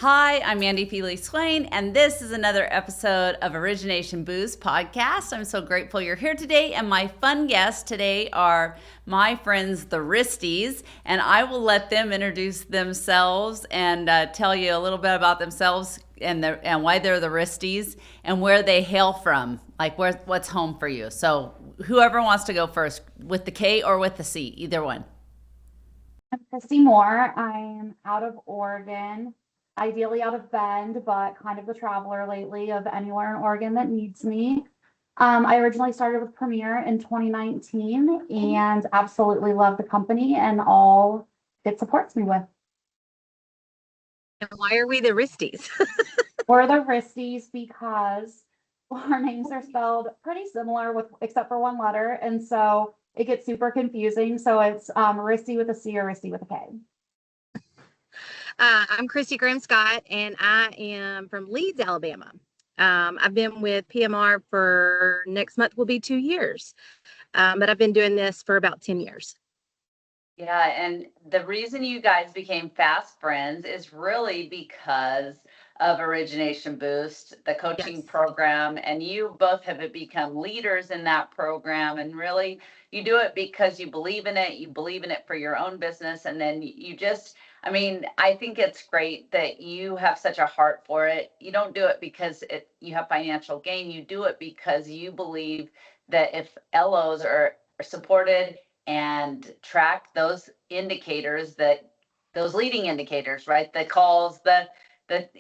Hi, I'm Mandi Swain, and this is another episode of Origination Boost Podcast. I'm so grateful you're here today, and my fun guests today are my friends, the Risties, and I will let them introduce themselves and tell you a little bit about themselves and why they're the Risties and where they hail from, like what's home for you. So whoever wants to go first, with the K or with the C, either one. I'm Cristi Moore. I'm out of Oregon, ideally out of Bend, but kind of the traveler lately of anywhere in Oregon that needs me. I originally started with Premier in 2019 and absolutely love the company and all it supports me with. And why are we the Risties? We're the Risties because our names are spelled pretty similar except for one letter, and so it gets super confusing. So it's Risty with a C or Risty with a K. I'm Kristi Graham-Scott, and I am from Leeds, Alabama. I've been with PMR for next month will be 2 years, but I've been doing this for about 10 years. Yeah, and the reason you guys became fast friends is really because of Origination Boost, the coaching program, and you both have become leaders in that program. And really, you do it because you believe in it. You believe in it for your own business, and then you just. I mean, I think it's great that you have such a heart for it. You don't do it because you have financial gain. You do it because you believe that if LOs are supported and track those indicators, those leading indicators, right? The calls, the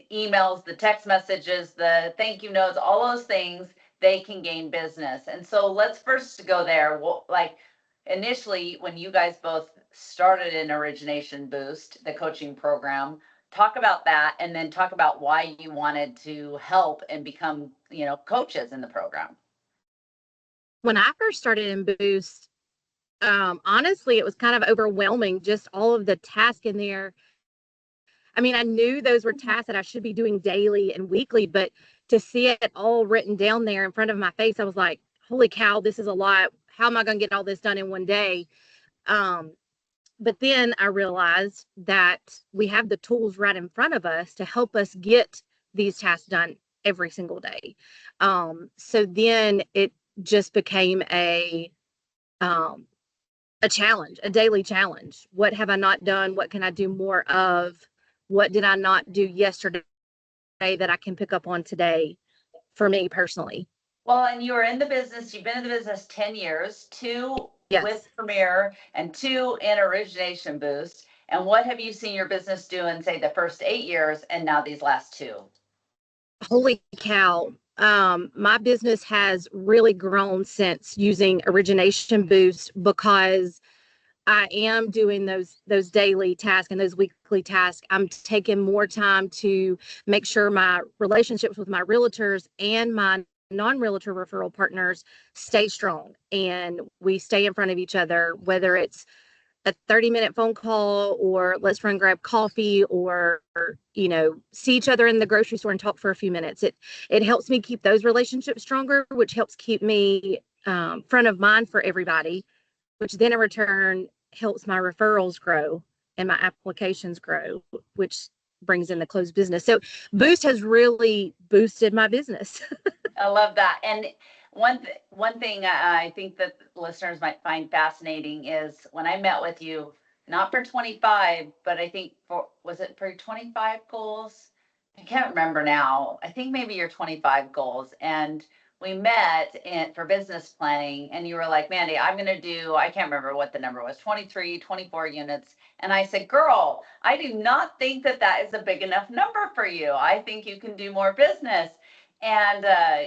emails, the text messages, the thank you notes, all those things, they can gain business. And so let's first go there. Well, like initially when you guys both started in Origination Boost, the coaching program, talk about that and then talk about why you wanted to help and become, coaches in the program. When I first started in Boost, honestly, it was kind of overwhelming, just all of the tasks in there. I mean, I knew those were tasks that I should be doing daily and weekly, but to see it all written down there in front of my face, I was like, holy cow, this is a lot. How am I going to get all this done in one day? But then I realized that we have the tools right in front of us to help us get these tasks done every single day. So then it just became a challenge, a daily challenge. What have I not done? What can I do more of? What did I not do yesterday that I can pick up on today for me personally? Well, and you were in the business, you've been in the business 10 years, two Yes. with Premier and two in Origination Boost. And what have you seen your business do in, say, the first 8 years and now these last two? Holy cow. My business has really grown since using Origination Boost because I am doing those daily tasks and those weekly tasks. I'm taking more time to make sure my relationships with my realtors and my non-realtor referral partners stay strong and we stay in front of each other, whether it's a 30-minute phone call or let's run grab coffee or see each other in the grocery store and talk for a few minutes. It helps me keep those relationships stronger, which helps keep me front of mind for everybody, which then in return helps my referrals grow and my applications grow, which brings in the closed business. So Boost has really boosted my business. I love that. And one thing I think that listeners might find fascinating is when I met with you, not for 25, but I think was it for 25 goals? I can't remember now. I think maybe your 25 goals. And we met for business planning and you were like, Mandi, I'm going to do, I can't remember what the number was, 23, 24 units. And I said, girl, I do not think that is a big enough number for you. I think you can do more business. And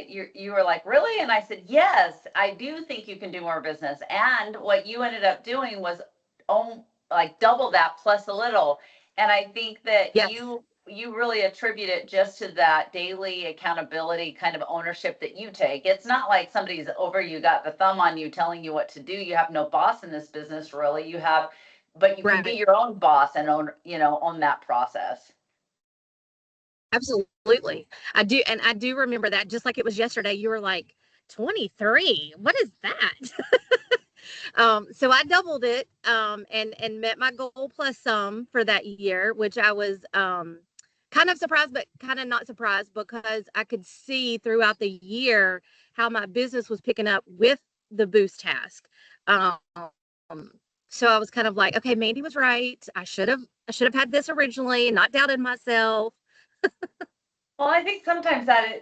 you were like, really? And I said, yes, I do think you can do more business. And what you ended up doing was like double that plus a little. And I think that Yes. you really attribute it just to that daily accountability kind of ownership that you take. It's not like somebody's over you, got the thumb on you telling you what to do. You have no boss in this business, really. But you can be your own boss and own that process. Absolutely. I do. And I do remember that just like it was yesterday. You were like, 23, what is that? So I doubled it and met my goal plus some for that year, which I was kind kind of surprised, but kind of not surprised, because I could see throughout the year how my business was picking up with the boost task. Um, so I was kind of like, okay, Mandi was right. I should have had this originally and not doubted myself. Well, I think sometimes I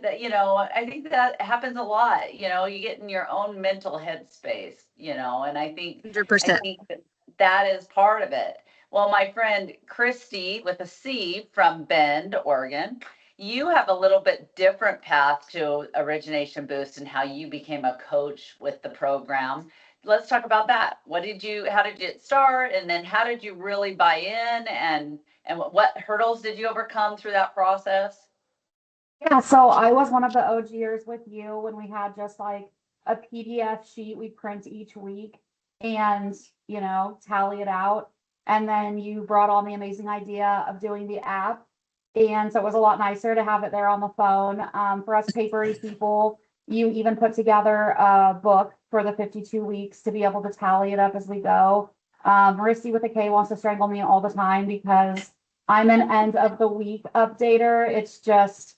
think that happens a lot. You get in your own mental headspace, and I 100%. think that is part of it. Well, my friend Kristi with a C from Bend, Oregon, you have a little bit different path to Origination Boost and how you became a coach with the program. Let's talk about that. How did you start? And then how did you really buy in? And what hurdles did you overcome through that process? Yeah, so I was one of the OGers with you when we had just like a PDF sheet we print each week and, tally it out. And then you brought on the amazing idea of doing the app. And so it was a lot nicer to have it there on the phone. For us papery people, you even put together a book for the 52 weeks to be able to tally it up as we go. Risty with a K wants to strangle me all the time because I'm an end of the week updater. It's just,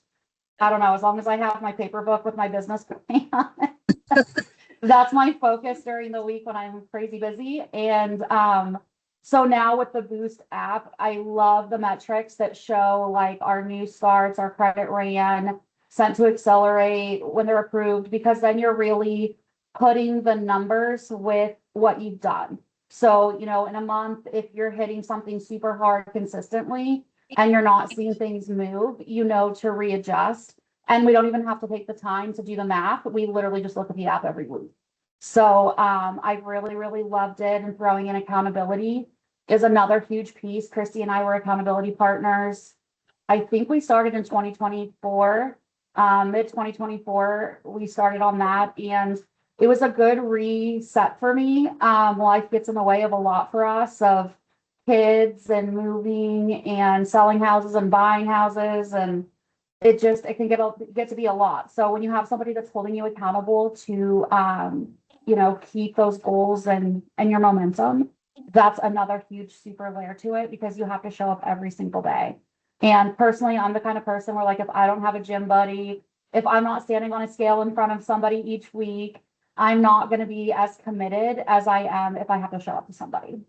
I don't know, as long as I have my paper book with my business plan on it, that's my focus during the week when I'm crazy busy. And so now with the Boost app, I love the metrics that show like our new starts, our credit ran, sent to accelerate when they're approved, because then you're really putting the numbers with what you've done. So, in a month, if you're hitting something super hard consistently, and you're not seeing things move, to readjust. And we don't even have to take the time to do the math. We literally just look at the app every week. So I've really, really loved it. And throwing in accountability is another huge piece. Kristi and I were accountability partners. I think we started in 2024, mid 2024, we started on that. And it was a good reset for me. Life gets in the way of a lot for us, of kids and moving and selling houses and buying houses, and it can get to be a lot. So when you have somebody that's holding you accountable to keep those goals and your momentum, that's another huge super layer to it, because you have to show up every single day. And personally, I'm the kind of person where, like, if I don't have a gym buddy, if I'm not standing on a scale in front of somebody each week, I'm not going to be as committed as I am if I have to show up to somebody.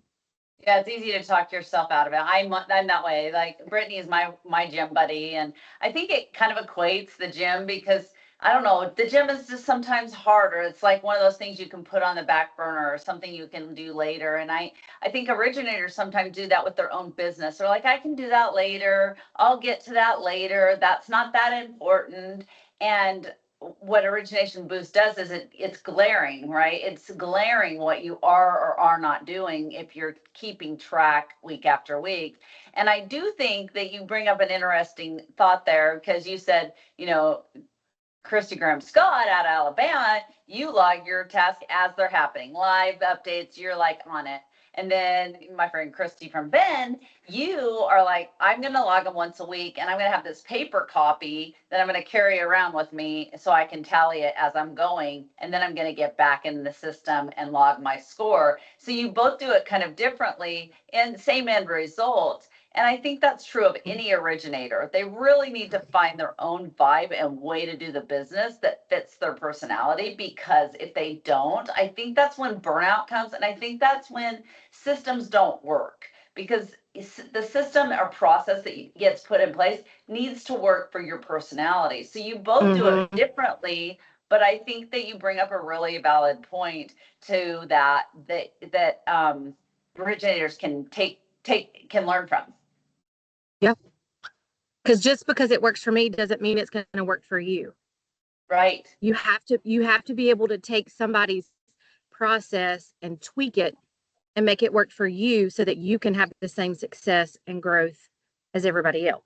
Yeah, it's easy to talk yourself out of it. I'm that way. Like, Brittany is my gym buddy, and I think it kind of equates the gym, because I don't know, the gym is just sometimes harder. It's like one of those things you can put on the back burner, or something you can do later. And I think originators sometimes do that with their own business. They're like, I can do that later. I'll get to that later. That's not that important. And what Origination Boost does is it's glaring, right? It's glaring what you are or are not doing if you're keeping track week after week. And I do think that you bring up an interesting thought there, because you said, Kristi Graham Scott out of Alabama, you log your tasks as they're happening, live updates, you're like on it. And then my friend Kristi from Bend, you are like, I'm going to log them once a week, and I'm going to have this paper copy that I'm going to carry around with me so I can tally it as I'm going. And then I'm going to get back in the system and log my score. So you both do it kind of differently and same end result. And I think that's true of any originator. They really need to find their own vibe and way to do the business that fits their personality, because if they don't, I think that's when burnout comes. And I think that's when systems don't work, because the system or process that gets put in place needs to work for your personality. So you both do it differently, but I think that you bring up a really valid point to that originators can can learn from. Yeah. Because just because it works for me doesn't mean it's going to work for you. Right. You have to be able to take somebody's process and tweak it and make it work for you, so that you can have the same success and growth as everybody else.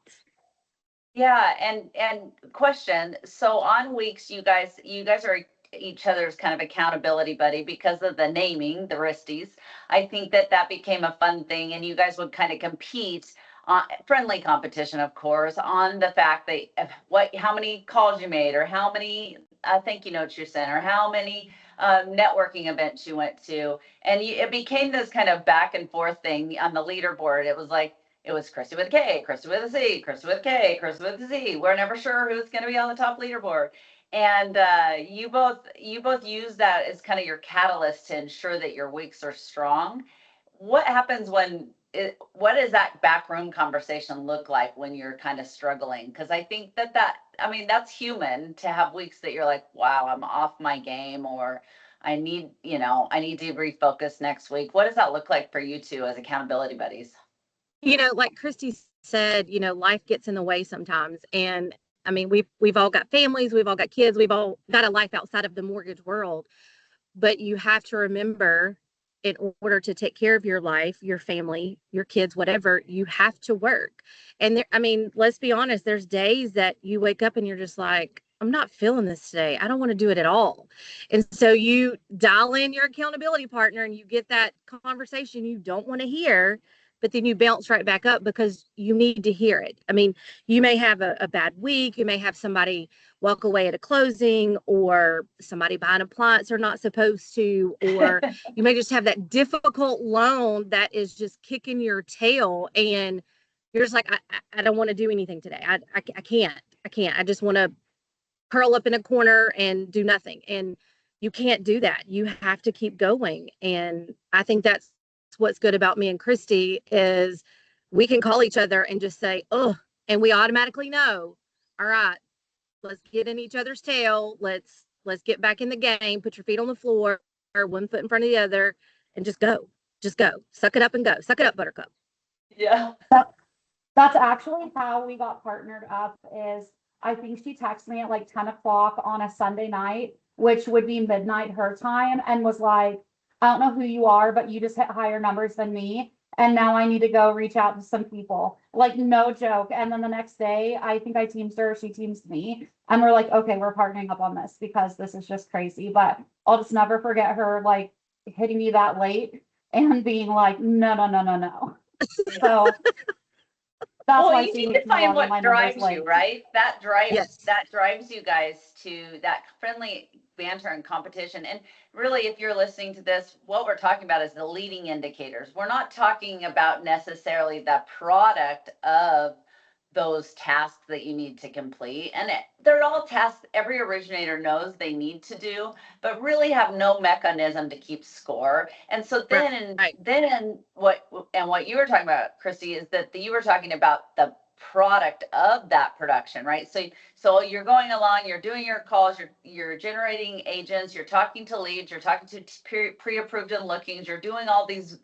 Yeah, and question. So on weeks, you guys are each other's kind of accountability buddy because of the naming, the Risties. I think that became a fun thing, and you guys would kind of compete on friendly competition, of course, on the fact that how many calls you made, or how many thank you notes you sent, or how many networking events you went to. And it became this kind of back and forth thing on the leaderboard. It was like, it was Kristi with a K, Kristi with a C, Kristi with a K, Kristi with a Z. We're never sure who's going to be on the top leaderboard. And you both use that as kind of your catalyst to ensure that your weeks are strong. What happens what does that backroom conversation look like when you're kind of struggling? Because I think I mean, that's human to have weeks that you're like, wow, I'm off my game, or I need to refocus next week. What does that look like for you two as accountability buddies? Like Kristi said, life gets in the way sometimes. And I mean, we've all got families, we've all got kids, we've all got a life outside of the mortgage world. But you have to remember, in order to take care of your life, your family, your kids, whatever, you have to work. And I mean, let's be honest, there's days that you wake up and you're just like, I'm not feeling this today. I don't want to do it at all. And so you dial in your accountability partner and you get that conversation you don't want to hear, but then you bounce right back up because you need to hear it. I mean, you may have a bad week. You may have somebody walk away at a closing, or somebody buy an appliance they're not supposed to, or you may just have that difficult loan that is just kicking your tail, and you're just like, I don't want to do anything today. I can't. I just want to curl up in a corner and do nothing. And you can't do that. You have to keep going. And I think that's what's good about me and Kristi is we can call each other and just say, oh, and we automatically know, all right, let's get in each other's tail. Let's get back in the game. Put your feet on the floor, or one foot in front of the other, and just go. Just go. Suck it up and go. Suck it up, Buttercup. Yeah. That's actually how we got partnered up. Is I think she texted me at like 10 o'clock on a Sunday night, which would be midnight her time, and was like, I don't know who you are, but you just hit higher numbers than me. And now I need to go reach out to some people. Like, no joke. And then the next day, I think I teamed her, she teams me. And we're like, okay, we're partnering up on this because this is just crazy. But I'll just never forget her like hitting me that late and being like, no, no, no, no, no. So that's Well, why you she need was to find logging my what numbers drives late. you, right? Yes. That drives you guys to that friendly banter and competition. And really, if you're listening to this, what we're talking about is the leading indicators. We're not talking about necessarily the product of those tasks that you need to complete. And they're all tasks every originator knows they need to do, but really have no mechanism to keep score. And so then, Right. what you were talking about, Kristi, is that you were talking about the product of that production, right? So you're going along, you're doing your calls, you're generating agents, you're talking to leads, you're talking to pre-approved and lookings, you're doing all these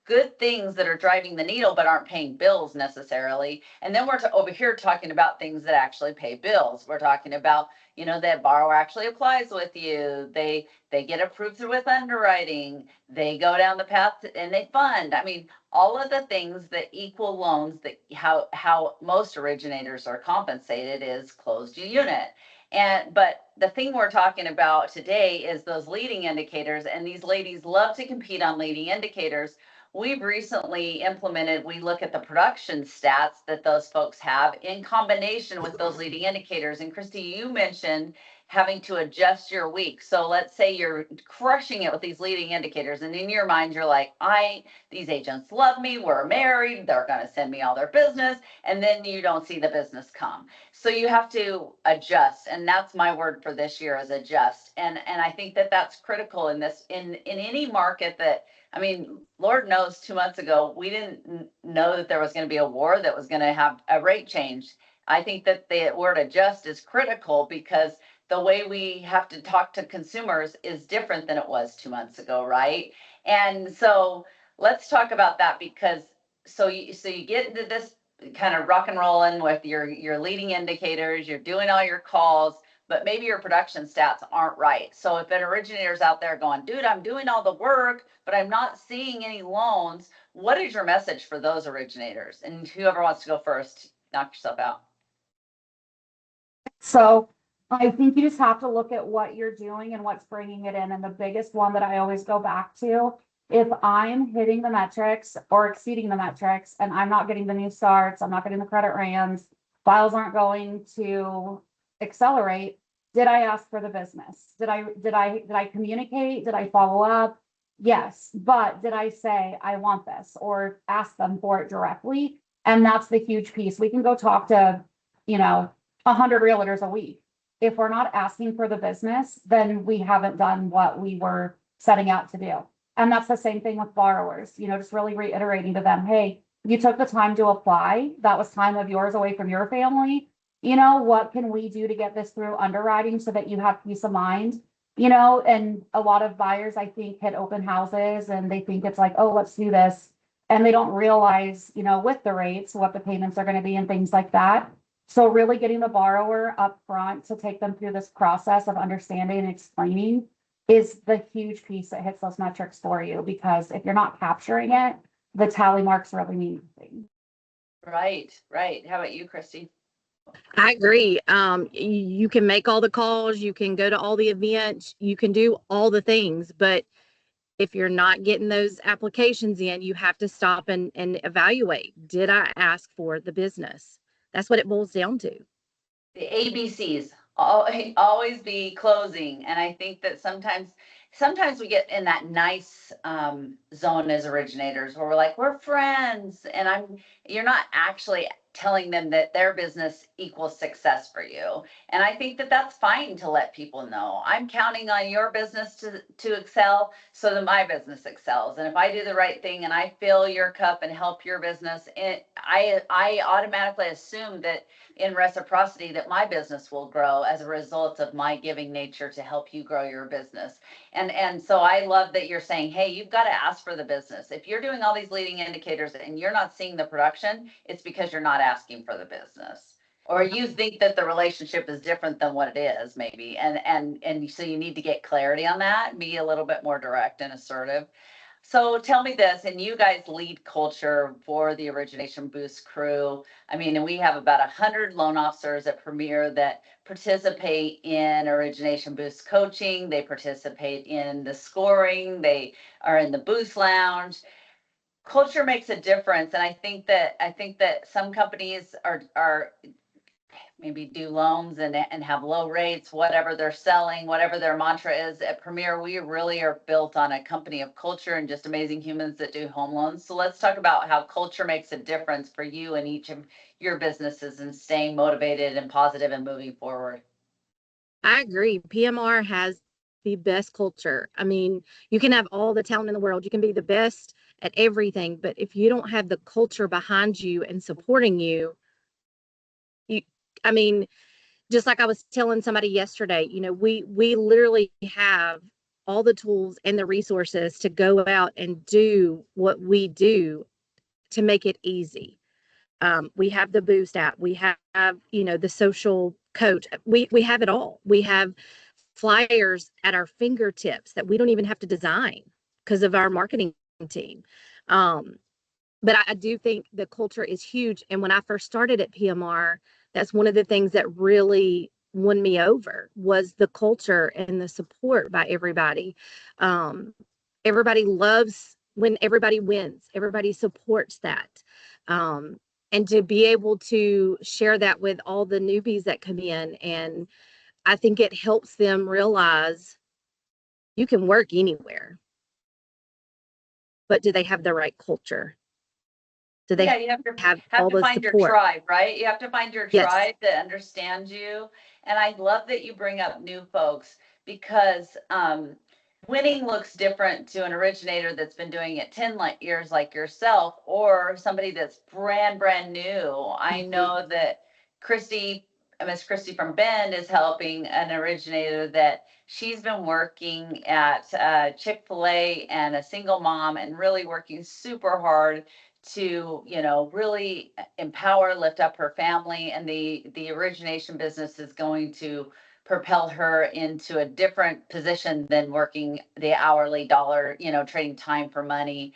good things that are driving the needle but aren't paying bills necessarily. And then we're over here talking about things that actually pay bills. We're talking about, that borrower actually applies with you. They get approved through with underwriting. They go down the path and they fund. I mean, all of the things that equal loans, that how most originators are compensated is closed unit. But the thing we're talking about today is those leading indicators, and these ladies love to compete on leading indicators. We've recently implemented, we look at the production stats that those folks have in combination with those leading indicators. And Kristi, you mentioned having to adjust your week. So let's say you're crushing it with these leading indicators, and in your mind, you're like, these agents love me, we're married, they're going to send me all their business, and then you don't see the business come. So you have to adjust, and that's my word for this year, is adjust. And I think that that's critical in any market that, I mean, Lord knows 2 months ago, we didn't know that there was going to be a war that was going to have a rate change. I think that the word adjust is critical because the way we have to talk to consumers is different than it was 2 months ago, right? And so let's talk about that, because so you get into this kind of rock and rolling with your leading indicators, you're doing all your calls, but maybe your production stats aren't right. So if an originator's out there going, dude, I'm doing all the work, but I'm not seeing any loans, what is your message for those originators? And whoever wants to go first, knock yourself out. So I think you just have to look at what you're doing and what's bringing it in. And the biggest one that I always go back to, if I'm hitting the metrics or exceeding the metrics and I'm not getting the new starts, I'm not getting the credit RAMs, files aren't going to accelerate. Did I ask for the business? Did I communicate? Did I follow up? Yes, but did I say I want this or ask them for it directly? And that's the huge piece. We can go talk to, 100 realtors a week. If we're not asking for the business, then we haven't done what we were setting out to do. And that's the same thing with borrowers, just really reiterating to them, hey, you took the time to apply. That was time of yours away from your family. What can we do to get this through underwriting so that you have peace of mind? And a lot of buyers, I think, hit open houses and they think it's like, oh, let's do this. And they don't realize, with the rates, what the payments are going to be and things like that. So really getting the borrower up front to take them through this process of understanding and explaining is the huge piece that hits those metrics for you. Because if you're not capturing it, the tally marks really mean nothing. Right, right. How about you, Kristi? I agree. You can make all the calls, you can go to all the events, you can do all the things, but if you're not getting those applications in, you have to stop and evaluate. Did I ask for the business? That's what it boils down to. The ABCs always be closing. And I think that sometimes we get in that nice zone as originators where we're like, we're friends. And you're not actually telling them that their business equals success for you. And I think that that's fine to let people know. I'm counting on your business to excel so that my business excels. And if I do the right thing and I fill your cup and help your business, I automatically assume that in reciprocity that my business will grow as a result of my giving nature to help you grow your business. And so I love that you're saying, hey, you've got to ask for the business. If you're doing all these leading indicators and you're not seeing the production, it's because you're not asking for the business. Or you think that the relationship is different than what it is, maybe. And so you need to get clarity on that, be a little bit more direct and assertive. So tell me this, and you guys lead culture for the Origination Boost crew. I mean, and we have about 100 loan officers at Premier that participate in Origination Boost coaching. They participate in the scoring. They are in the Boost Lounge. Culture makes a difference, and I think that some companies are maybe do loans and have low rates, whatever they're selling, whatever their mantra is. At Premier, we really are built on a company of culture and just amazing humans that do home loans. So let's talk about how culture makes a difference for you and each of your businesses and staying motivated and positive and moving forward. I agree. PMR has the best culture. I mean, you can have all the talent in the world, you can be the best at everything, but if you don't have the culture behind you and supporting you, I mean, just like I was telling somebody yesterday, we literally have all the tools and the resources to go out and do what we do to make it easy. We have the Boost app. We have, the social coach. We have it all. We have flyers at our fingertips that we don't even have to design because of our marketing team. But I do think the culture is huge. And when I first started at PMR, that's one of the things that really won me over was the culture and the support by everybody. Everybody loves when everybody wins. Everybody supports that. And to be able to share that with all the newbies that come in, and I think it helps them realize you can work anywhere, but do they have the right culture? Do they you have all to the find your support? tribe, right? You have to find your Yes. tribe that understands you. And I love that you bring up new folks because winning looks different to an originator that's been doing it 10 years like yourself, or somebody that's brand new. I know that Miss Kristi from Bend is helping an originator that she's been working at Chick-fil-A and a single mom and really working super hard to really empower, lift up her family. And the origination business is going to propel her into a different position than working the hourly dollar, trading time for money.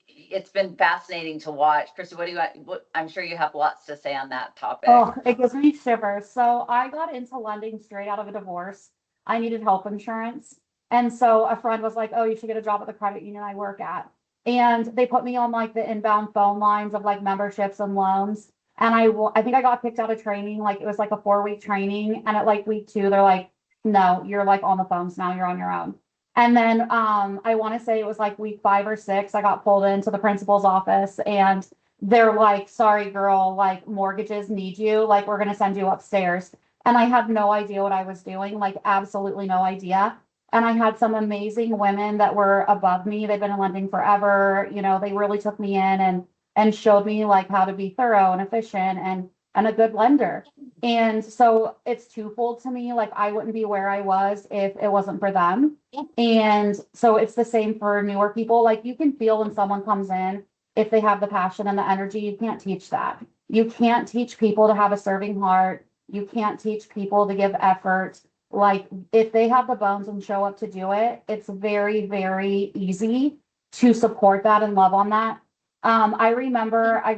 It's been fascinating to watch. Kristi, I'm sure you have lots to say on that topic. Oh, it gives me shivers. So I got into lending straight out of a divorce. I needed health insurance. And so a friend was like, oh, you should get a job at the credit union I work at. And they put me on like the inbound phone lines of like memberships and loans. And I think I got kicked out of training. Like it was like a 4-week training. And at like week 2, they're like, no, you're like on the phones now, you're on your own. And then I want to say it was like week 5 or 6, I got pulled into the principal's office and they're like, sorry, girl, like mortgages need you. Like, we're going to send you upstairs. And I had no idea what I was doing, like, absolutely no idea. And I had some amazing women that were above me. They've been in lending forever. You know, they really took me in and showed me like how to be thorough and efficient and a good lender. And so it's twofold to me. Like, I wouldn't be where I was if it wasn't for them. And so it's the same for newer people. Like, you can feel when someone comes in, if they have the passion and the energy. You can't teach that. You can't teach people to have a serving heart. You can't teach people to give effort. Like, if they have the bones and show up to do it, it's very, very easy to support that and love on that. I remember I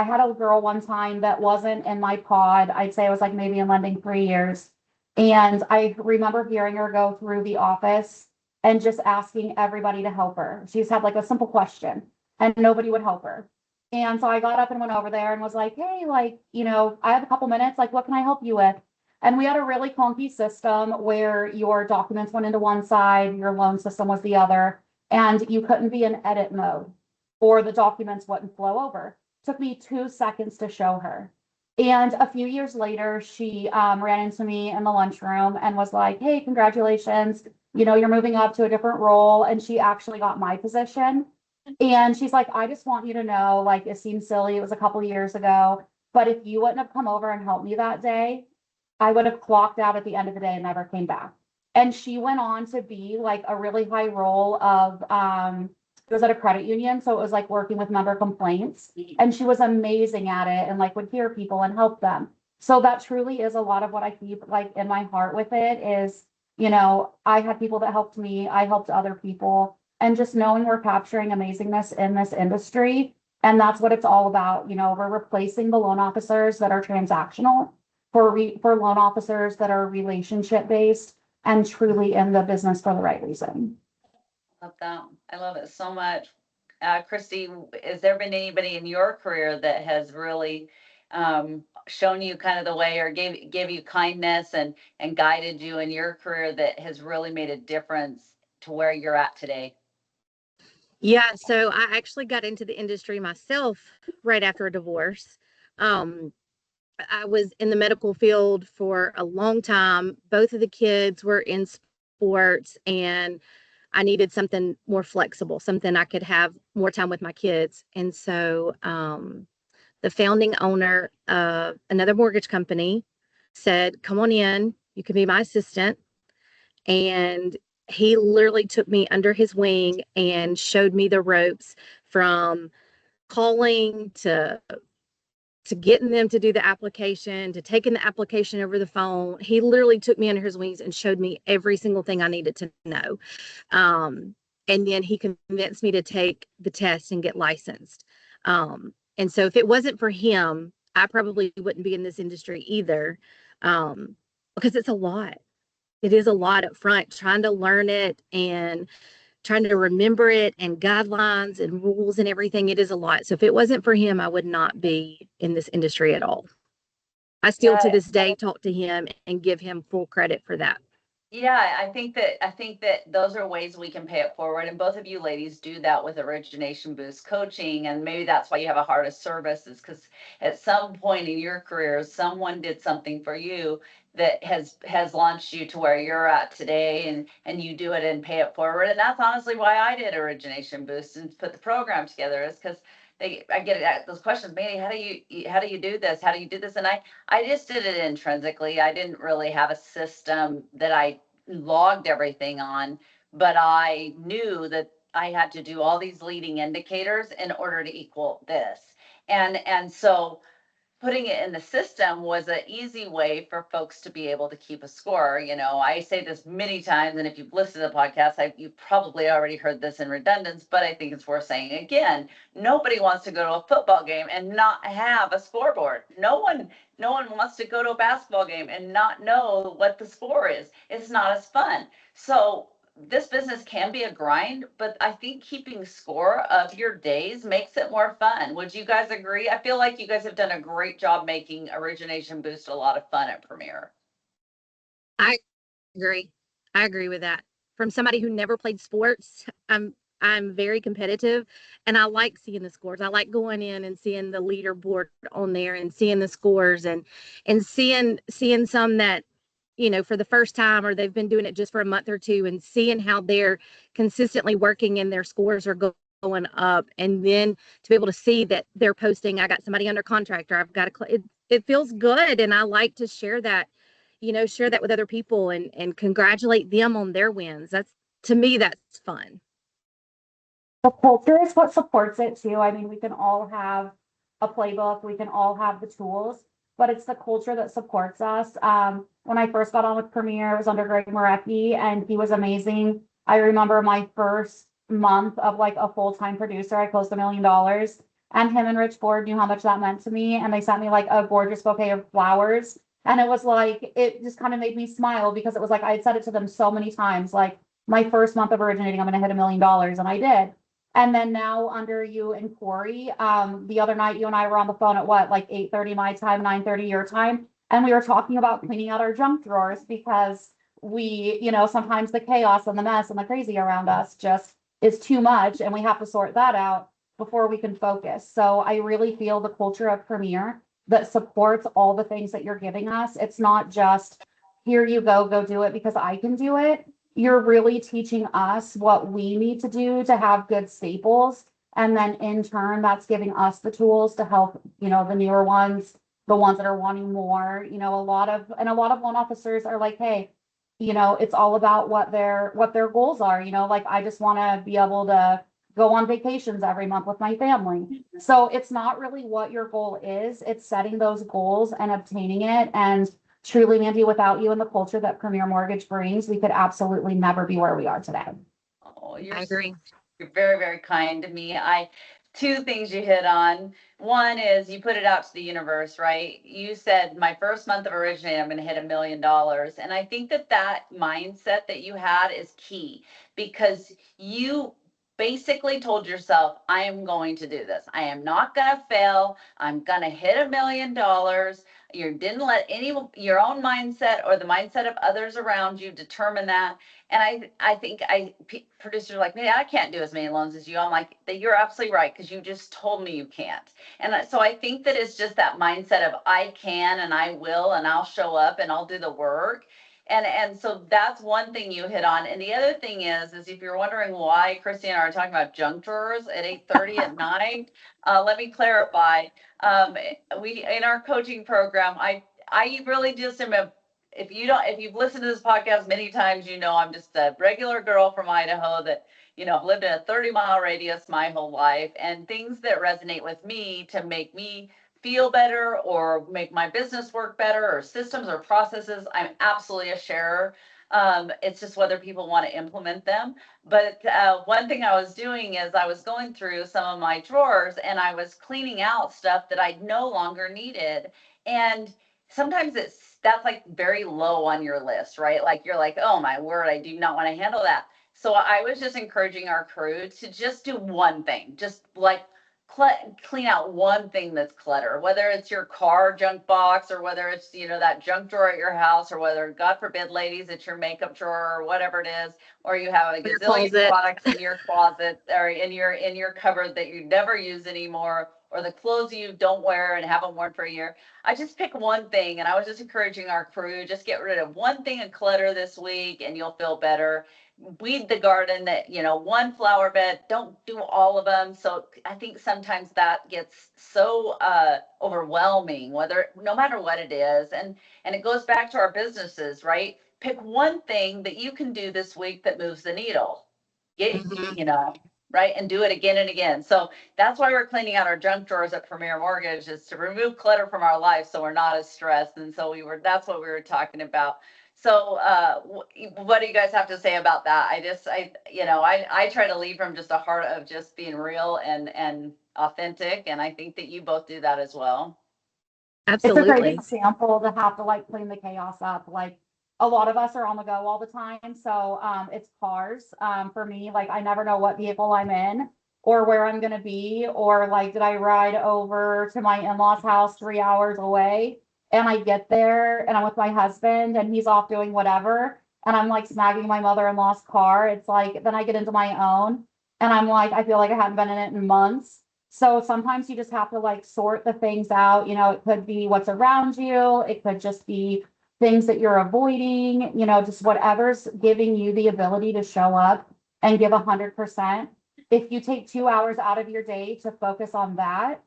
had a girl one time that wasn't in my pod. I'd say it was like maybe in lending 3 years. And I remember hearing her go through the office and just asking everybody to help her. She just had like a simple question and nobody would help her. And so I got up and went over there and was like, hey, like, I have a couple minutes. Like, what can I help you with? And we had a really clunky system where your documents went into one side, your loan system was the other, and you couldn't be in edit mode or the documents wouldn't flow over. Took me 2 seconds to show her. And a few years later, she ran into me in the lunchroom and was like, hey, congratulations. You're moving up to a different role. And she actually got my position. And she's like, I just want you to know, like, it seems silly. It was a couple years ago. But if you wouldn't have come over and helped me that day, I would have clocked out at the end of the day and never came back. And she went on to be like a really high role of it was at a credit union, so it was like working with member complaints, and she was amazing at it and like would hear people and help them. So that truly is a lot of what I keep like in my heart with it is, I had people that helped me, I helped other people, and just knowing we're capturing amazingness in this industry. And that's what it's all about. We're replacing the loan officers that are transactional for loan officers that are relationship based and truly in the business for the right reason. Love that. I love it so much. Kristi, has there been anybody in your career that has really shown you kind of the way or gave you kindness and guided you in your career that has really made a difference to where you're at today? Yeah, so I actually got into the industry myself right after a divorce. I was in the medical field for a long time. Both of the kids were in sports, and I needed something more flexible, something I could have more time with my kids. And so the founding owner of another mortgage company said, come on in, you can be my assistant. And he literally took me under his wing and showed me the ropes from calling to getting them to do the application, to taking the application over the phone. He literally took me under his wings and showed me every single thing I needed to know. And then he convinced me to take the test and get licensed. And so if it wasn't for him, I probably wouldn't be in this industry either, because it's a lot. It is a lot up front, trying to learn it and trying to remember it and guidelines and rules and everything. It is a lot. So if it wasn't for him, I would not be in this industry at all. I still to this day talk to him and give him full credit for that. Yeah, I think that those are ways we can pay it forward. And both of you ladies do that with Origination Boost coaching. And maybe that's why you have a heart of service, is because at some point in your career, someone did something for you that has launched you to where you're at today, and you do it and pay it forward. And that's honestly why I did Origination Boost and put the program together, is because I get those questions, Mandy, how do you do this? How do you do this? And I just did it intrinsically. I didn't really have a system that I logged everything on, but I knew that I had to do all these leading indicators in order to equal this. And so putting it in the system was an easy way for folks to be able to keep a score. I say this many times, and if you've listened to the podcast, you've probably already heard this in redundance, but I think it's worth saying again. Nobody wants to go to a football game and not have a scoreboard. No one wants to go to a basketball game and not know what the score is. It's not as fun. So this business can be a grind, but I think keeping score of your days makes it more fun. Would you guys agree? I feel like you guys have done a great job making Origination Boost a lot of fun at Premier. I agree. I agree with that from somebody who never played sports, I'm very competitive, and I like seeing the scores. I like going in and seeing the leaderboard on there and seeing the scores and seeing some that, for the first time, or they've been doing it just for a month or two, and seeing how they're consistently working and their scores are going up. And then to be able to see that they're posting, I got somebody under contract, or I've got it feels good. And I like to share that, share that with other people and congratulate them on their wins. To me, that's fun. The culture is what supports it too. I mean, we can all have a playbook, we can all have the tools, but it's the culture that supports us. When I first got on with Premiere, it was under Greg Morecki, and he was amazing. I remember my first month of like a full-time producer, I closed $1 million, and him and Rich Ford knew how much that meant to me, and they sent me like a gorgeous bouquet of flowers. And it was like, it just kind of made me smile, because it was like I had said it to them so many times, like, my first month of originating, I'm going to hit $1 million, and I did. And then now under you and Corey, the other night you and I were on the phone at like 8:30 my time, 9:30 your time, and we were talking about cleaning out our junk drawers, because we, sometimes the chaos and the mess and the crazy around us just is too much, and we have to sort that out before we can focus. So I really feel the culture of Premiere that supports all the things that you're giving us. It's not just, here you go do it because I can do it. You're really teaching us what we need to do to have good staples. And then in turn, that's giving us the tools to help, the newer ones, the ones that are wanting more. A lot of loan officers are like, hey, it's all about what their goals are. Like, I just want to be able to go on vacations every month with my family. So it's not really what your goal is. It's setting those goals and obtaining it. And truly, Mandi, without you and the culture that Premiere Mortgage brings, we could absolutely never be where we are today. Oh, I agree. You're very, very kind to me. Two things you hit on. One is you put it out to the universe, right? You said my first month of originating, I'm going to hit $1 million. And I think that mindset that you had is key, because you basically told yourself, I am going to do this. I am not going to fail. I'm going to hit $1 million. You didn't let your own mindset or the mindset of others around you determine that. And I think producers are like, man, I can't do as many loans as you. I'm like, you're absolutely right, because you just told me you can't. And so I think that it's just that mindset of I can and I will, and I'll show up and I'll do the work. And so that's one thing you hit on. And the other thing is if you're wondering why Kristi and I are talking about junk drawers at 8:30 at night, let me clarify. We, in our coaching program, I really just am if you've listened to this podcast many times, I'm just a regular girl from Idaho that, I've lived in a 30-mile radius my whole life, and things that resonate with me to make me feel better or make my business work better, or systems or processes, I'm absolutely a sharer. It's just whether people want to implement them. But one thing I was doing is I was going through some of my drawers, and I was cleaning out stuff that I no longer needed. And sometimes that's like very low on your list, right? Like, you're like, oh my word, I do not want to handle that. So I was just encouraging our crew to just do one thing, just like clean out one thing that's clutter, whether it's your car junk box, or whether it's, that junk drawer at your house, or whether, God forbid, ladies, it's your makeup drawer or whatever it is, or you have a gazillion products in your closet or in your cupboard that you never use anymore, or the clothes you don't wear and haven't worn for a year. I just pick one thing, and I was just encouraging our crew, just get rid of one thing of clutter this week and you'll feel better. Weed the garden, that one flower bed, don't do all of them. So I think sometimes that gets so overwhelming, no matter what it is. And it goes back to our businesses, right? Pick one thing that you can do this week that moves the needle. Right, and do it again and again. So that's why we're cleaning out our junk drawers at Premiere Mortgage, is to remove clutter from our life so we're not as stressed. And so that's what we were talking about. So what do you guys have to say about that? I try to lead from just a heart of just being real and authentic. And I think that you both do that as well. Absolutely. It's a great example to have to like clean the chaos up. Like, a lot of us are on the go all the time. So it's cars. For me, like, I never know what vehicle I'm in or where I'm going to be, or like, did I ride over to my in-laws house 3 hours away? And I get there and I'm with my husband and he's off doing whatever. and I'm like snagging my mother-in-law's car. It's like, then I get into my own and I'm like, I feel like I hadn't been in it in months. So sometimes you just have to like sort the things out. You know, it could be what's around you. It could just be things that you're avoiding, you know, just whatever's giving you the ability to show up and give 100%. If you take 2 hours out of your day to focus on that,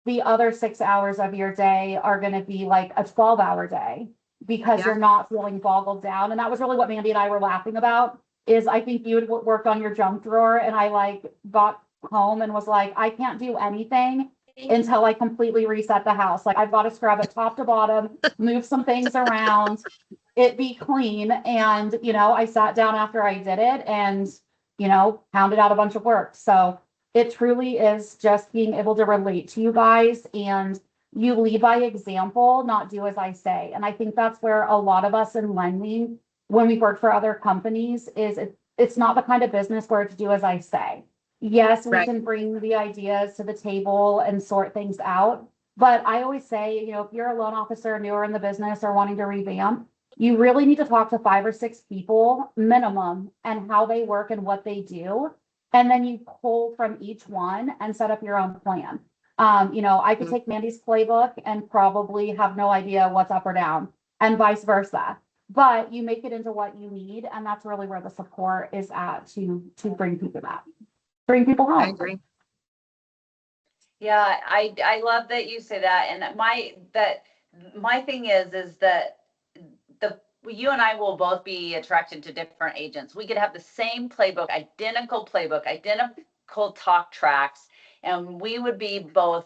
the other 6 hours of your day are going to be like a 12-hour day because you're not feeling boggled down. And that was really what Mandi and I were laughing about is I think you had worked on your junk drawer and I like got home and was like, I can't do anything until I completely reset the house. Like I've got to scrub it top to bottom, move some things around, it be clean. And, you know, I sat down after I did it and, you know, pounded out a bunch of work. So it truly is just being able to relate to you guys and you lead by example, not do as I say. And I think that's where a lot of us in lending, when we work for other companies, is it's not the kind of business where it's do as I say. Yes, we can bring the ideas to the table and sort things out. But I always say, you know, if you're a loan officer newer in the business or wanting to revamp, you really need to talk to 5 or 6 people minimum and how they work and what they do. And then you pull from each one and set up your own plan. You know, I could take Mandi's playbook and probably have no idea what's up or down and vice versa. But you make it into what you need. And that's really where the support is at to bring people back. Bring people home. I agree. Yeah, I love that you say that. And my thing is that you and I will both be attracted to different agents. We could have the same playbook, identical talk tracks, and we would be both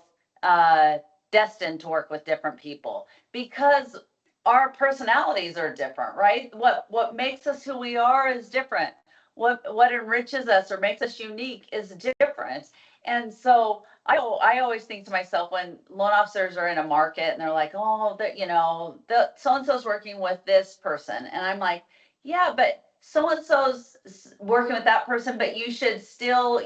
destined to work with different people because our personalities are different, right? What makes us who we are is different. What enriches us or makes us unique is different. And so I always think to myself when loan officers are in a market and they're like, oh, you know, the so-and-so's working with this person. And I'm like, yeah, but so-and-so's working with that person, but you should still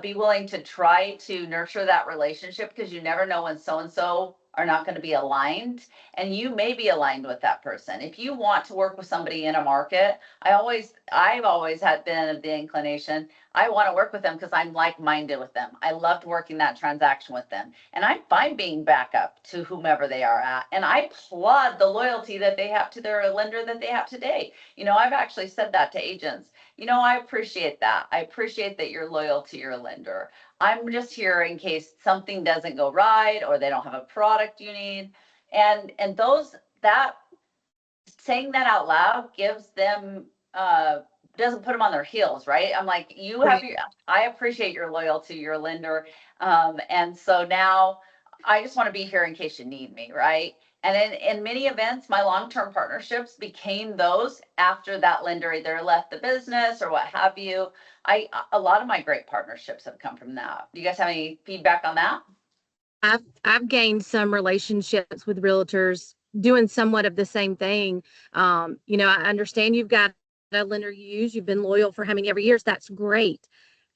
be willing to try to nurture that relationship because you never know when so-and-so are not going to be aligned and you may be aligned with that person. If you want to work with somebody in a market, I've always had been of the inclination, I want to work with them because I'm like-minded with them. I loved working that transaction with them. And I'm fine being backup to whomever they are at. And I applaud the loyalty that they have to their lender that they have today. You know, I've actually said that to agents. You know, I appreciate that. I appreciate that you're loyal to your lender. I'm just here in case something doesn't go right or they don't have a product you need. And that saying that out loud gives them doesn't put them on their heels, right? I'm like, I appreciate your loyalty to your lender. And so now I just want to be here in case you need me, right? And in many events, my long-term partnerships became those after that lender either left the business or what have you. A lot of my great partnerships have come from that. Do you guys have any feedback on that? I've gained some relationships with realtors doing somewhat of the same thing. You know, I understand you've got a lender you use, you've been loyal for how many ever years, that's great.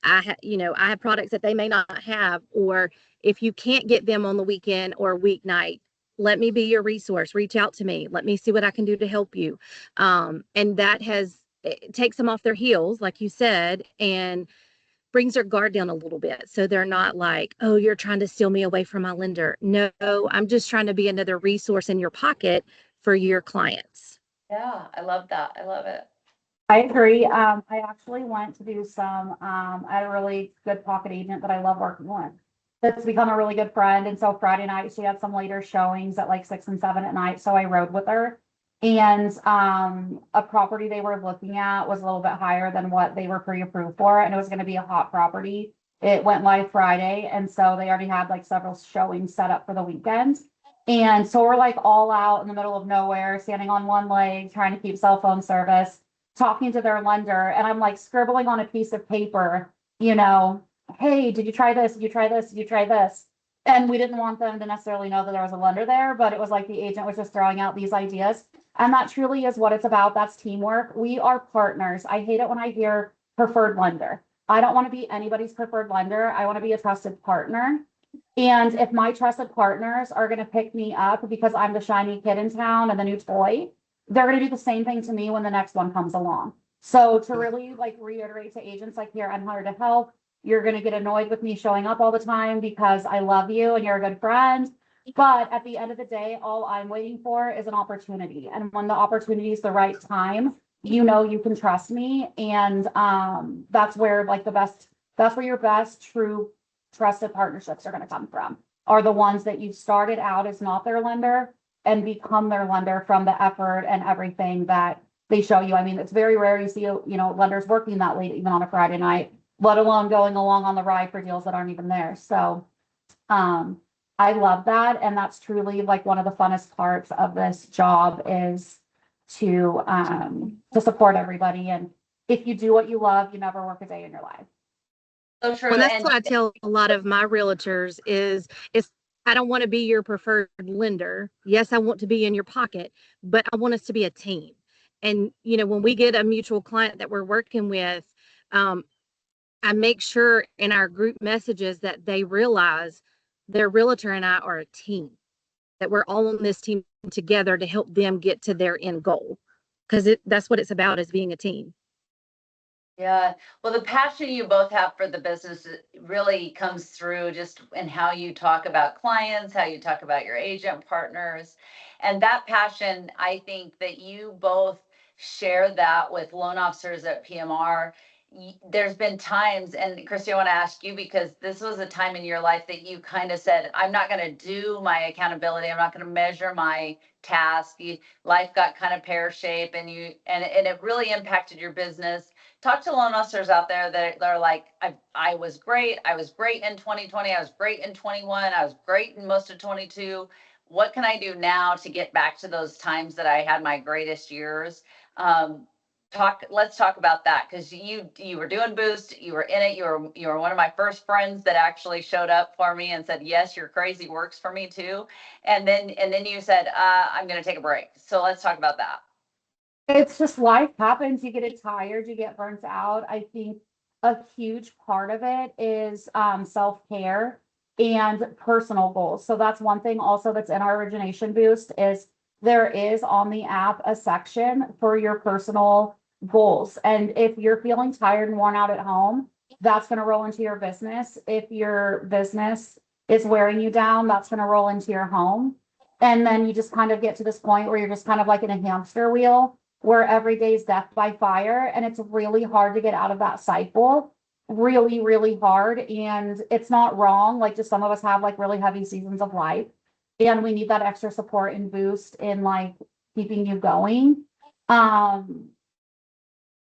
I have products that they may not have, or if you can't get them on the weekend or weeknight, let me be your resource, reach out to me, let me see what I can do to help you. And that it takes them off their heels, like you said, and brings their guard down a little bit. So they're not like, oh, you're trying to steal me away from my lender. No, I'm just trying to be another resource in your pocket for your clients. Yeah, I love that. I love it. I agree. I actually went to do some, I had a really good pocket agent that I love working with. That's become a really good friend. And so Friday night, she had some later showings at like 6 and 7 at night. So I rode with her. And a property they were looking at was a little bit higher than what they were pre-approved for. And it was going to be a hot property. It went live Friday. And so they already had like several showings set up for the weekend. And so we're like all out in the middle of nowhere, standing on one leg, trying to keep cell phone service, talking to their lender. And I'm like scribbling on a piece of paper, you know, hey, did you try this? Did you try this? Did you try this? And we didn't want them to necessarily know that there was a lender there, but it was like the agent was just throwing out these ideas. And that truly is what it's about. That's teamwork. We are partners. I hate it when I hear preferred lender. I don't want to be anybody's preferred lender. I want to be a trusted partner. And if my trusted partners are going to pick me up because I'm the shiny kid in town and the new toy, they're going to do the same thing to me when the next one comes along. So to really like reiterate to agents like, here, I'm here to help. You're going to get annoyed with me showing up all the time because I love you and you're a good friend. But at the end of the day, all I'm waiting for is an opportunity. And when the opportunity is the right time, you know, you can trust me. And that's where like that's where your best true trusted partnerships are going to come from, are the ones that you started out as not their lender and become their lender from the effort and everything that they show you. I mean, it's very rare you see, you know, lenders working that late, even on a Friday night, let alone going along on the ride for deals that aren't even there. So, I love that. And that's truly like one of the funnest parts of this job is to support everybody. And if you do what you love, you never work a day in your life. So true. Well, that's And what I tell a lot of my realtors is I don't want to be your preferred lender. Yes, I want to be in your pocket, but I want us to be a team. And, you know, when we get a mutual client that we're working with, I make sure in our group messages that they realize their realtor and I are a team, that we're all on this team together to help them get to their end goal. Because that's what it's about, is being a team. yeah, well, the passion you both have for the business really comes through just in how you talk about clients, how you talk about your agent partners. And that passion, I think that you both share that with loan officers at PMR. There's been times, and Kristi, I want to ask you, because this was a time in your life that you kind of said, I'm not going to do my accountability. I'm not going to measure my task. Life got kind of pear-shaped and it really impacted your business. Talk to loan officers out there that are like, I was great. I was great in 2020. I was great in 21. I was great in most of 22. What can I do now to get back to those times that I had my greatest years? Let's talk about that, because you were doing Boost, you were in it, you were one of my first friends that actually showed up for me and said, yes, your crazy works for me too. And then you said, I'm going to take a break. So let's talk about that. It's just life happens. You get tired, you get burnt out. I think a huge part of it is self-care and personal goals. So that's one thing also that's in our Origination Boost is there is on the app a section for your personal goals. And if you're feeling tired and worn out at home, that's going to roll into your business. If your business is wearing you down, that's going to roll into your home. And then you just kind of get to this point where you're just kind of like in a hamster wheel where every day is death by fire. And it's really hard to get out of that cycle. Really, really hard. And it's not wrong. Like, just some of us have like really heavy seasons of life. And we need that extra support and boost in like keeping you going.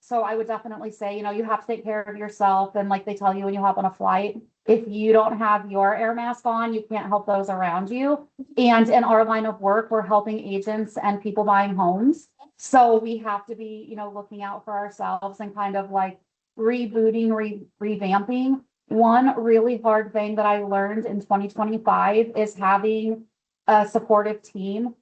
So I would definitely say, you know, you have to take care of yourself. And like they tell you when you hop on a flight, if you don't have your air mask on, you can't help those around you. And in our line of work, we're helping agents and people buying homes. So we have to be, you know, looking out for ourselves and kind of like rebooting, revamping. One really hard thing that I learned in 2025 is having a supportive team.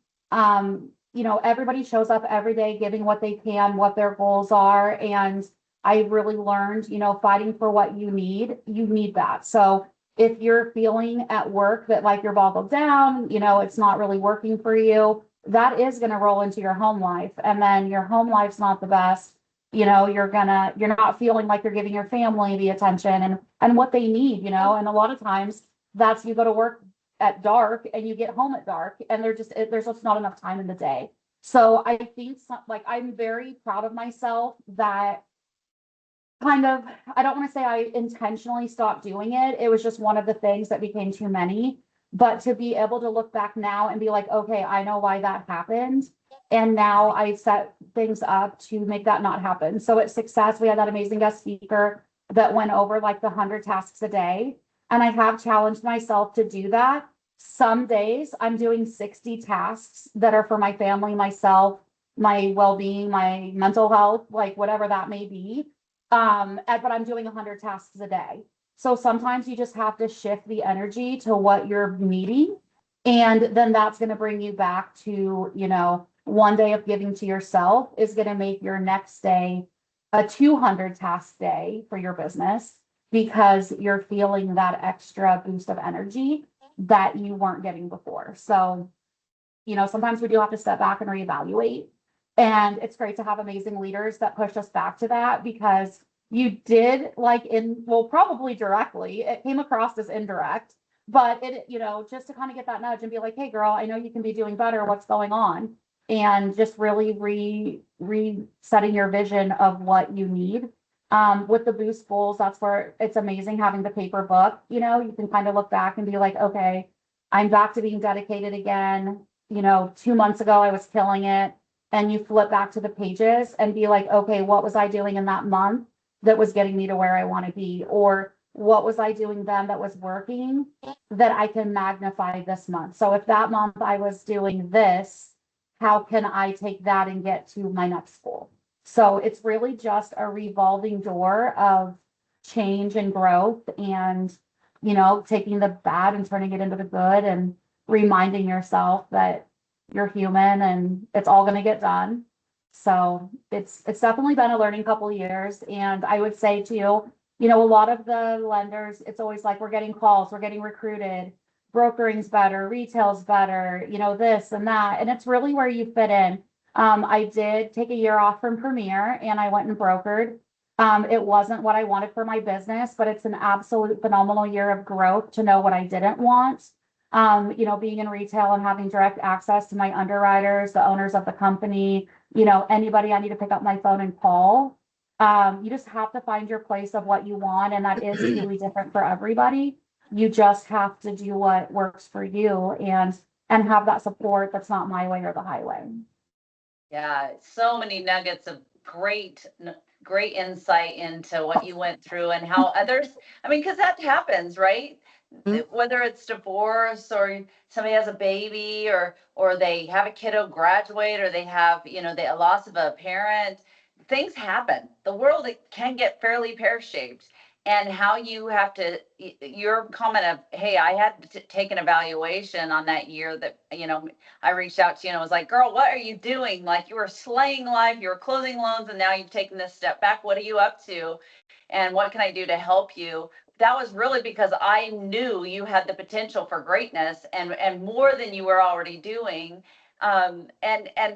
You know, everybody shows up every day giving what they can, what their goals are. And I really learned, you know, fighting for what you need that. So if you're feeling at work that like you're boggled down, you know, it's not really working for you, that is going to roll into your home life. And then your home life's not the best. You know, you're not feeling like you're giving your family the attention and what they need, you know, and a lot of times that's you go to work at dark and you get home at dark and there's just not enough time in the day. So I think like I'm very proud of myself that kind of, I don't want to say I intentionally stopped doing it. It was just one of the things that became too many. But to be able to look back now and be like, okay, I know why that happened. And now I set things up to make that not happen. So at Success, we had that amazing guest speaker that went over like the 100 tasks a day. And I have challenged myself to do that. Some days I'm doing 60 tasks that are for my family, myself, my well-being, my mental health, like whatever that may be. But I'm doing 100 tasks a day. So sometimes you just have to shift the energy to what you're needing. And then that's going to bring you back to, you know, one day of giving to yourself is going to make your next day a 200 task day for your business because you're feeling that extra boost of energy that you weren't getting before. So, you know, sometimes we do have to step back and reevaluate And it's great to have amazing leaders that push us back to that, because you did, like, probably directly, it came across as indirect, but it, just to kind of get that nudge and be like, hey girl, I know you can be doing better. What's going on? And just really resetting your vision of what you need. With the boost goals, that's where it's amazing having the paper book. You can kind of look back and be like, okay, I'm back to being dedicated again. 2 months ago, I was killing it. And you flip back to the pages and be like, okay, what was I doing in that month that was getting me to where I want to be? Or what was I doing then that was working that I can magnify this month? So if that month I was doing this, how can I take that and get to my next goal? So it's really just a revolving door of change and growth, and, taking the bad and turning it into the good, and reminding yourself that you're human and it's all going to get done. So it's definitely been a learning couple of years. And I would say to you, a lot of the lenders, it's always like, we're getting calls, we're getting recruited, brokering's better, retail's better, this and that. And it's really where you fit in. I did take a year off from Premier and I went and brokered. It wasn't what I wanted for my business, but it's an absolute phenomenal year of growth to know what I didn't want. Being in retail and having direct access to my underwriters, the owners of the company, anybody I need to pick up my phone and call. You just have to find your place of what you want. And that is really different for everybody. You just have to do what works for you, and have that support that's not my way or the highway. Yeah, so many nuggets of great insight into what you went through and how others, because that happens, right? Whether it's divorce or somebody has a baby, or they have a kiddo graduate, or they have, a loss of a parent, things happen. The world can get fairly pear-shaped. And how you have to, your comment of, hey, I had to take an evaluation on that year that, I reached out to you and I was like, girl, what are you doing? Like, you were slaying life, you were closing loans, and now you've taken this step back. What are you up to? And what can I do to help you? That was really because I knew you had the potential for greatness and more than you were already doing.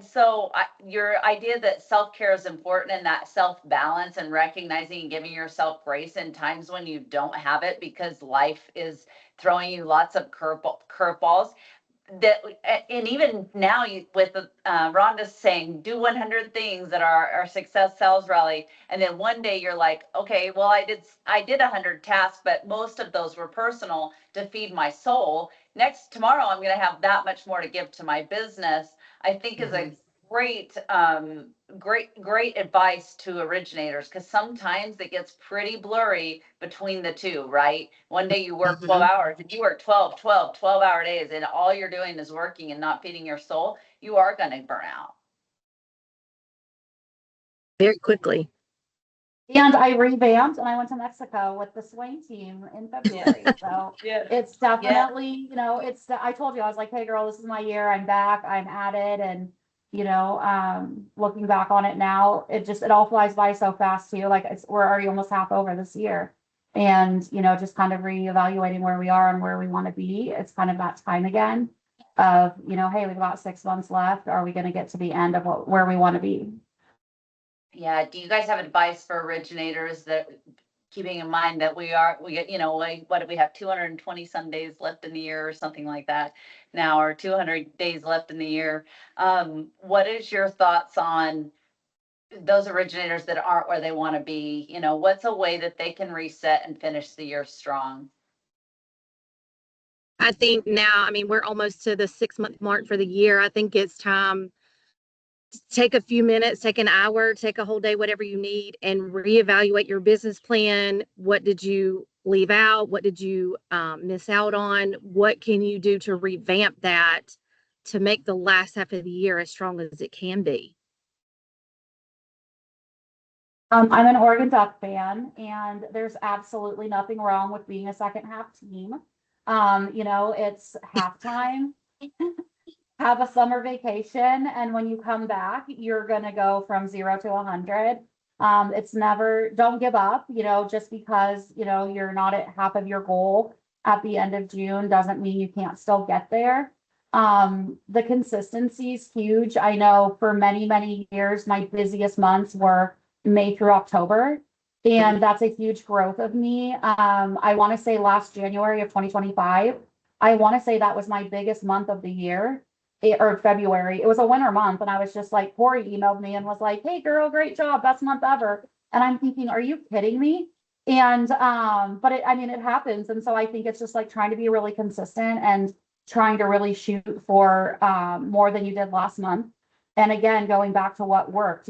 So your idea that self-care is important, and that self-balance and recognizing and giving yourself grace in times when you don't have it because life is throwing you lots of curveballs. And even now, with Rhonda saying, do 100 things at our success sales rally, and then one day you're like, okay, well, I did 100 tasks, but most of those were personal to feed my soul. Tomorrow I'm going to have that much more to give to my business. I think is a great advice to originators, because sometimes it gets pretty blurry between the two, right? One day you work 12 hours and you work 12-hour days, and all you're doing is working and not feeding your soul. You are going to burn out very quickly. And I revamped and I went to Mexico with the swing team in February. So it's definitely, I told you, I was like, hey girl, this is my year. I'm back. I'm at it. And, looking back on it now, it all flies by so fast too. Like we're already almost half over this year. And, just kind of reevaluating where we are and where we want to be. It's kind of that time again of, hey, we've got 6 months left. Are we going to get to the end of where we want to be? Yeah. Do you guys have advice for originators, that keeping in mind that we get, what do we have, 220 some days left in the year or something like that now, or 200 days left in the year? What is your thoughts on those originators that aren't where they want to be? What's a way that they can reset and finish the year strong? I think now, we're almost to the 6-month mark for the year. I think it's time to take a few minutes, take an hour, take a whole day, whatever you need, and reevaluate your business plan. What did you leave out? What did you miss out on? What can you do to revamp that to make the last half of the year as strong as it can be? I'm an Oregon Duck fan, and there's absolutely nothing wrong with being a second half team. It's halftime, have a summer vacation, and when you come back, you're going to go from 0 to 100. It's never, don't give up, just because, you're not at half of your goal at the end of June doesn't mean you can't still get there. The consistency is huge. I know for many, many years, my busiest months were May through October. And that's a huge growth of me. I want to say last January of 2025, I want to say that was my biggest month of the year, or February. It was a winter month. And I was just like, Corey emailed me and was like, hey girl, great job. Best month ever. And I'm thinking, are you kidding me? And, but it happens. And so I think it's just like trying to be really consistent and trying to really shoot for, more than you did last month. And again, going back to what worked,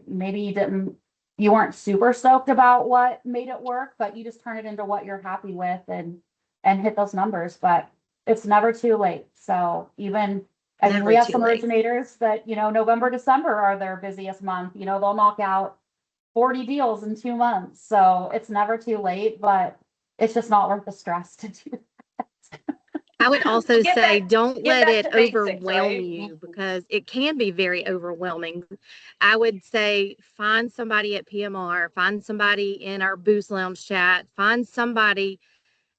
maybe you weren't super stoked about what made it work, but you just turn it into what you're happy with and hit those numbers. But it's never too late. So we have some originators that, November, December are their busiest month. They'll knock out 40 deals in 2 months. So it's never too late, but it's just not worth the stress to do. I would also say don't let it overwhelm right? you, because it can be very overwhelming. I would say find somebody at PMR, find somebody in our Boost Lounge chat, find somebody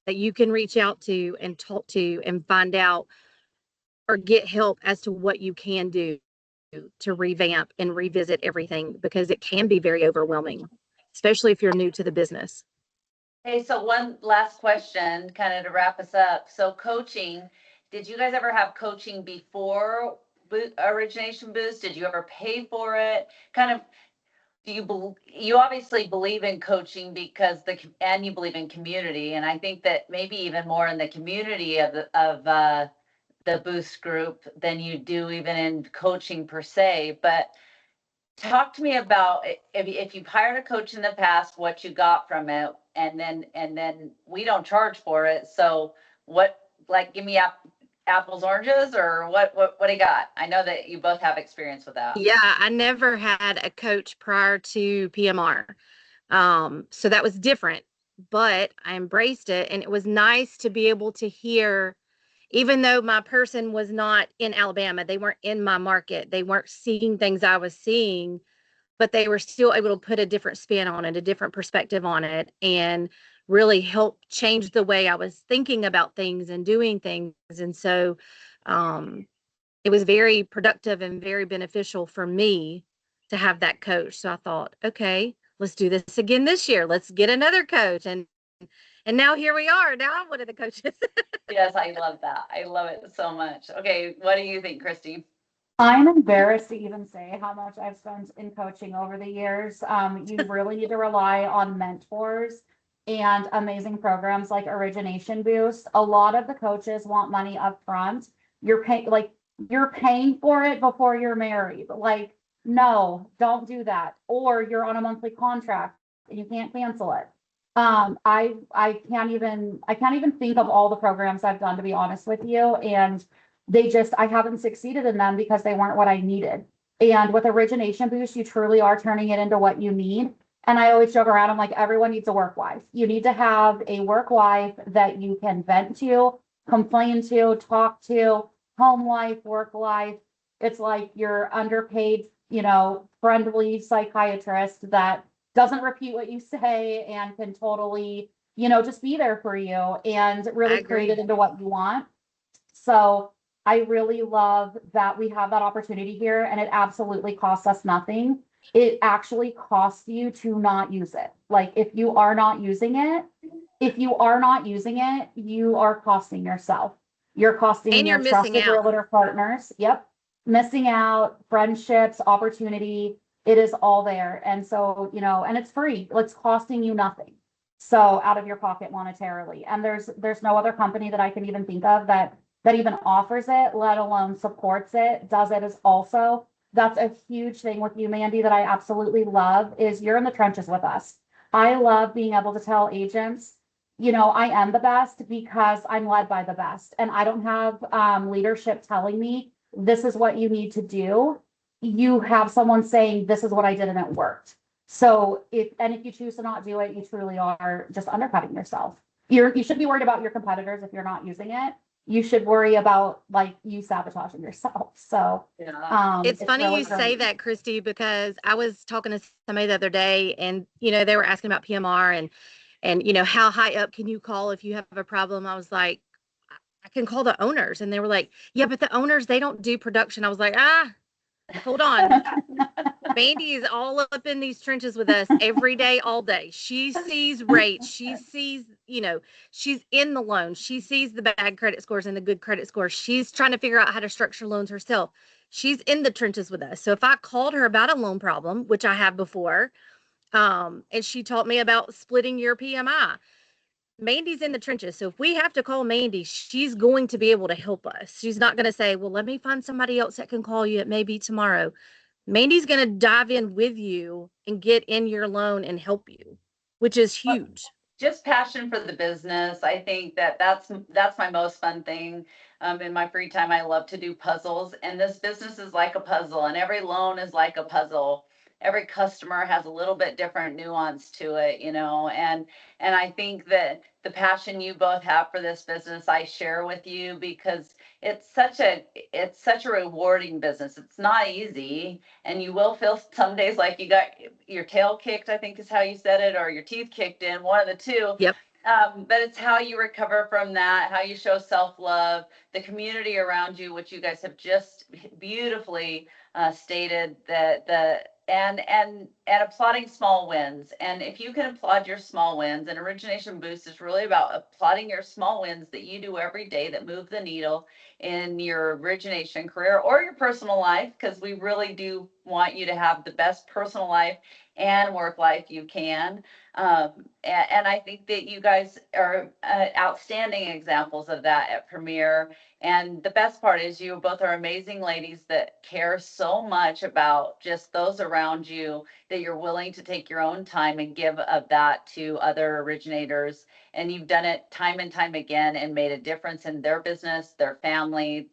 that you can reach out to and talk to and find out or get help as to what you can do to revamp and revisit everything, because it can be very overwhelming, especially if you're new to the business. Hey, so one last question, kind of to wrap us up. So coaching, did you guys ever have coaching before Origination Boost? Did you ever pay for it? Kind of, you obviously believe in coaching because and you believe in community. And I think that maybe even more in the community of the Boost group than you do even in coaching per se. But talk to me about if you've hired a coach in the past, what you got from it, and then we don't charge for it. So give me apples, oranges, or what do you got? I know that you both have experience with that. Yeah, I never had a coach prior to PMR. So that was different, but I embraced it, and it was nice to be able to hear, even though my person was not in Alabama, they weren't in my market, they weren't seeing things I was seeing, but they were still able to put a different spin on it, a different perspective on it, and really help change the way I was thinking about things and doing things. And so it was very productive and very beneficial for me to have that coach. So I thought, okay, let's do this again this year. Let's get another coach. And now here we are. Now I'm one of the coaches. Yes, I love that. I love it so much. Okay, what do you think, Kristi? I'm embarrassed to even say how much I've spent in coaching over the years. You really need to rely on mentors and amazing programs like Origination Boost. A lot of the coaches want money up front. You're paying for it before you're married. Like, no, don't do that. Or you're on a monthly contract and you can't cancel it. I can't even think of all the programs I've done, to be honest with you. And I haven't succeeded in them because they weren't what I needed. And with Origination Boost, you truly are turning it into what you need. And I always joke around, I'm like, everyone needs a work wife. You need to have a work wife that you can vent to, complain to, talk to, home life, work life. It's like your underpaid, friendly psychiatrist that doesn't repeat what you say and can totally, just be there for you and really create it into what you want. So I really love that we have that opportunity here, and it absolutely costs us nothing. It actually costs you to not use it. Like if you are not using it, you are costing yourself. You're costing your trusted realtor partners. Yep. Missing out, friendships, opportunity. It is all there. And so, and it's free. It's costing you nothing. So out of your pocket monetarily. And there's no other company that I can even think of that even offers it, let alone supports it, does it as also. That's a huge thing with you, Mandi, that I absolutely love is you're in the trenches with us. I love being able to tell agents, I am the best because I'm led by the best. And I don't have leadership telling me this is what you need to do. You have someone saying, this is what I did and it worked. So if you choose to not do it, you truly are just undercutting yourself. You should be worried about your competitors if you're not using it. You should worry about you sabotaging yourself. So it's funny really you say that, Kristi, because I was talking to somebody the other day and, they were asking about PMR and, how high up can you call if you have a problem? I was like, I I can call the owners. And they were like, yeah, but the owners, they don't do production. I was like, hold on. Mandy is all up in these trenches with us every day, all day. She sees rates. She sees, she's in the loan. She sees the bad credit scores and the good credit scores. She's trying to figure out how to structure loans herself. She's in the trenches with us. So if I called her about a loan problem, which I have before, and she taught me about splitting your PMI, Mandy's in the trenches. So if we have to call Mandy, she's going to be able to help us. She's not going to say, well, let me find somebody else that can call you. It may be tomorrow. Mandy's going to dive in with you and get in your loan and help you, which is huge. Just passion for the business. I think that's my most fun thing. In my free time, I love to do puzzles, and this business is like a puzzle, and every loan is like a puzzle. Every customer has a little bit different nuance to it, and I think that the passion you both have for this business, I share with you, because it's such a rewarding business. It's not easy, and you will feel some days like you got your tail kicked, I think is how you said it, or your teeth kicked in, one of the two. Yep. But it's how you recover from that, how you show self-love, the community around you, which you guys have just beautifully stated, and applauding small wins. And if you can applaud your small wins, and Origination Boost is really about applauding your small wins that you do every day that move the needle in your origination career or your personal life, because we really do want you to have the best personal life and work life you can. And I think that you guys are outstanding examples of that at Premier. And the best part is you both are amazing ladies that care so much about just those around you, that you're willing to take your own time and give of that to other originators. And you've done it time and time again and made a difference in their business, their family.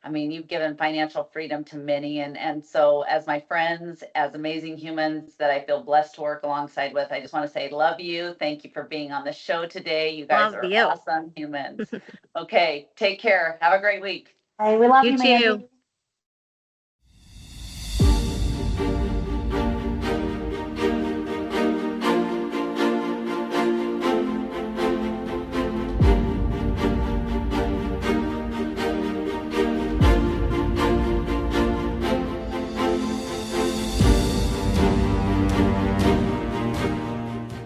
You've given financial freedom to many. And so as my friends, as amazing humans that I feel blessed to work alongside with, I just want to say, love you. Thank you for being on the show today. You guys are awesome humans. Okay, take care. Have a great week. Hey, we love You you, Mandy. too.